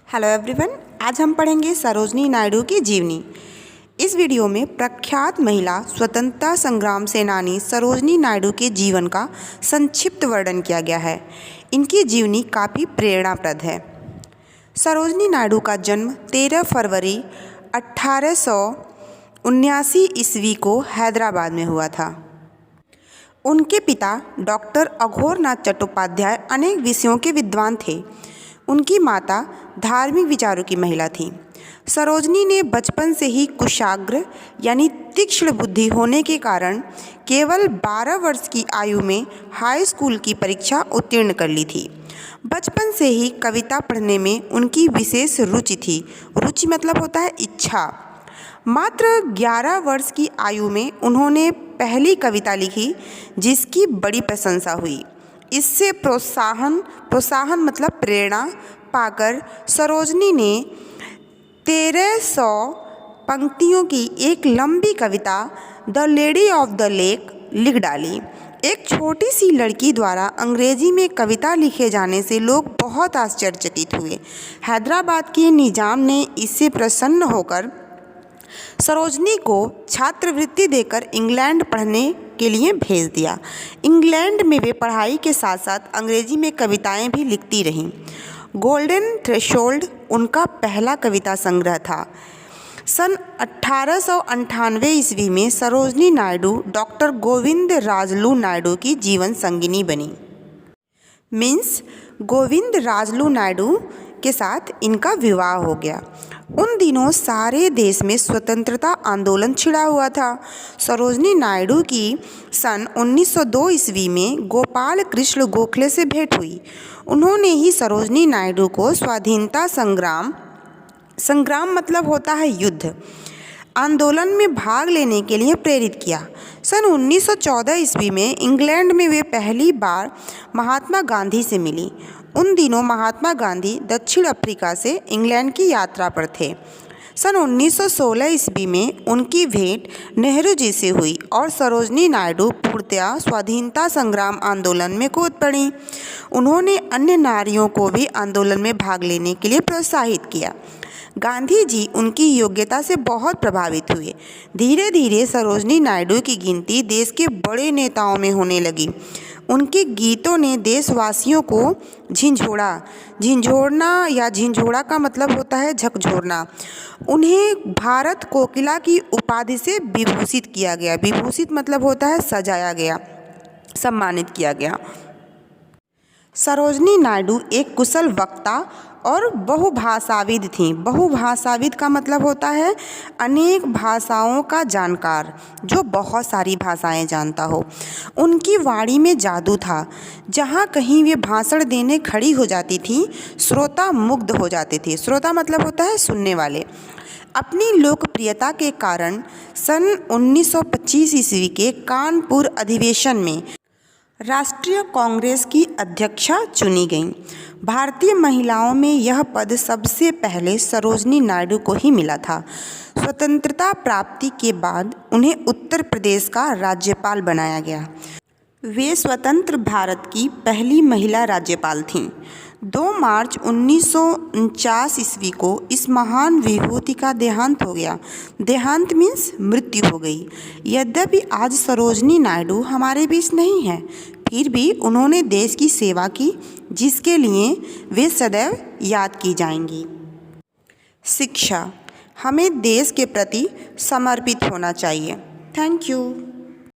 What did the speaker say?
Hello everyone, आज हम पढ़ेंगे सरोजनी नायडू की जीवनी। इस वीडियो में प्रख्यात महिला स्वतंत्रता संग्राम सेनानी सरोजनी नायडू के जीवन का संक्षिप्त वर्णन किया गया है। इनकी जीवनी काफ़ी प्रेरणाप्रद है। सरोजनी नायडू का जन्म 13 फरवरी 1879 ईस्वी को हैदराबाद में हुआ था। उनके पिता डॉक्टर अघोरनाथ चट्टोपाध्याय अनेक विषयों के विद्वान थे। उनकी माता धार्मिक विचारों की महिला थी। सरोजनी ने बचपन से ही कुशाग्र यानी तीक्ष्ण बुद्धि होने के कारण केवल 12 वर्ष की आयु में हाई स्कूल की परीक्षा उत्तीर्ण कर ली थी। बचपन से ही कविता पढ़ने में उनकी विशेष रुचि थी। रुचि मतलब होता है इच्छा। मात्र 11 वर्ष की आयु में उन्होंने पहली कविता लिखी जिसकी बड़ी प्रशंसा हुई। इससे प्रोत्साहन मतलब प्रेरणा पाकर सरोजनी ने 1300 पंक्तियों की एक लंबी कविता the lady of the lake लिख डाली। एक छोटी सी लड़की द्वारा अंग्रेजी में कविता लिखे जाने से लोग बहुत आश्चर्यचकित हुए। हैदराबाद के निजाम ने इससे प्रसन्न होकर सरोजनी को छात्रवृत्ति देकर इंग्लैंड पढ़ने के लिए भेज दिया। इंग्लैंड में वे पढ़ाई के साथ साथ अंग्रेजी में कविताएं भी लिखती रहीं। गोल्डन थ्रेशोल्ड उनका पहला कविता संग्रह था। सन 1898 ईस्वी में सरोजनी नायडू डॉक्टर गोविंद राजलू नायडू की जीवन संगिनी बनी। गोविंद राजलू नायडू के साथ इनका विवाह हो गया। उन दिनों सारे देश में स्वतंत्रता आंदोलन छिड़ा हुआ था। सरोजनी नायडू की सन 1902 ईस्वी में गोपाल कृष्ण गोखले से भेंट हुई। उन्होंने ही सरोजनी नायडू को स्वाधीनता संग्राम मतलब होता है युद्ध आंदोलन में भाग लेने के लिए प्रेरित किया। सन 1914 ईस्वी में इंग्लैंड में वे पहली बार महात्मा गांधी से मिली। उन दिनों महात्मा गांधी दक्षिण अफ्रीका से इंग्लैंड की यात्रा पर थे। सन 1916 ईस्वी में उनकी भेंट नेहरू जी से हुई और सरोजनी नायडू पूर्णतया स्वाधीनता संग्राम आंदोलन में कूद पड़ी। उन्होंने अन्य नारियों को भी आंदोलन में भाग लेने के लिए प्रोत्साहित किया। गांधी जी उनकी योग्यता से बहुत प्रभावित हुए। धीरे धीरे सरोजनी नायडू की गिनती देश के बड़े नेताओं में होने लगी। उनके गीतों ने देशवासियों को झिंझोड़ा का मतलब होता है झकझोरना। उन्हें भारत कोकिला की उपाधि से विभूषित किया गया। विभूषित मतलब होता है सजाया गया, सम्मानित किया गया। सरोजनी नायडू एक कुशल वक्ता और बहुभाषाविद थीं। बहुभाषाविद का मतलब होता है अनेक भाषाओं का जानकार, जो बहुत सारी भाषाएं जानता हो। उनकी वाणी में जादू था। जहाँ कहीं वे भाषण देने खड़ी हो जाती थीं, श्रोता मुग्ध हो जाते थे। श्रोता मतलब होता है सुनने वाले। अपनी लोकप्रियता के कारण सन 1925 ईस्वी के कानपुर अधिवेशन में राष्ट्रीय कांग्रेस की अध्यक्षा चुनी गईं। भारतीय महिलाओं में यह पद सबसे पहले सरोजनी नायडू को ही मिला था। स्वतंत्रता प्राप्ति के बाद उन्हें उत्तर प्रदेश का राज्यपाल बनाया गया। वे स्वतंत्र भारत की पहली महिला राज्यपाल थीं। 2 मार्च 1949 ईस्वी को इस महान विभूति का देहांत हो गया। देहांत मीन्स मृत्यु हो गई। यद्यपि आज सरोजनी नायडू हमारे बीच नहीं है, फिर भी उन्होंने देश की सेवा की, जिसके लिए वे सदैव याद की जाएंगी। शिक्षा, हमें देश के प्रति समर्पित होना चाहिए। Thank you.